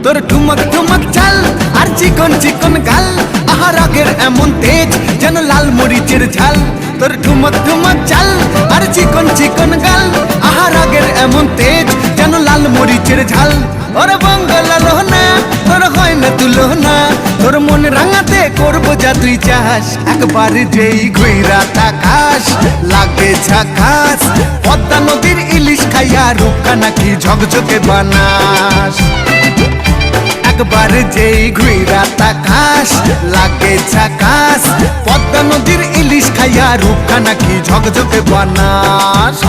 তোর ঠুমক ঠুমক চাল আর চিকন চিকন গাল, আহা রাগের এমন তেজ যেন লাল মরিচের ঝাল। তোর ঠুমক ঠুমক চাল আর চিকন চিকন গাল, আহা রাগের এমন তেজ যেন লাল মরিচের ঝাল। ওরে বঙ্গলাল না তোর হয় না তুলনা, তোর মন রাঙাতে করবো যা তুই চাস। একবার যেই ঘুইরা তাকাস লাগে ঝাকাস, পদ্মা নদীর ইলিশ খাইয়া রূপকা নাকি ঝকঝকে বানাস। একবার যেই ঘুইরা তাকাস লাগে ঝাকাস, পদ্মা নদীর ইলিশ খাইয়া রূপকা নাকি ঝকঝকে বানাস।